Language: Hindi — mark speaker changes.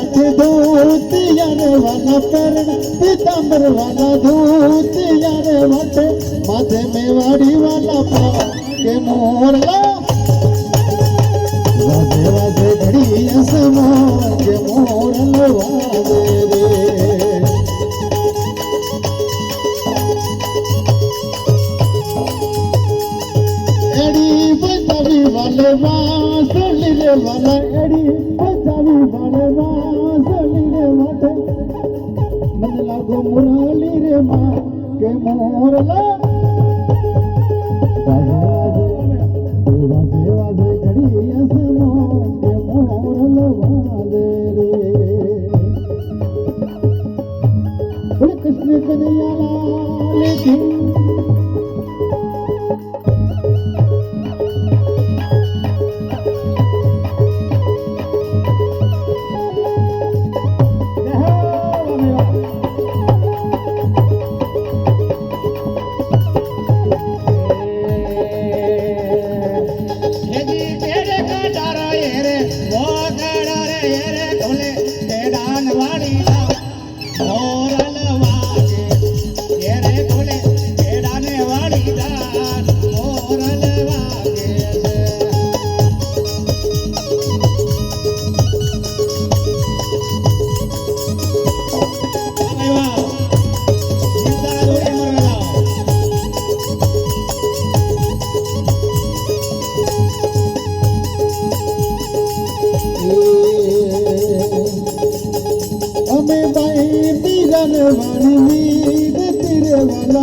Speaker 1: माथे धूत यारे वाला करण पीतांबर वाला धूत यारे वाटे माथे मेवाड़ी वाला पा के मोरला वाजे वाजे घड़ी असमान के मोरल वाजे रे एड़ी पंजाबी वाले बांसुरी रे वाला एड़ी पंजाबी वाले बांसुरी रे वाटे मन लागो मुरली रे माँ के मोरला वाजे वाजे घड़ी असमान के मोरल वाजे रे कृष्ण कन्हैया लाल की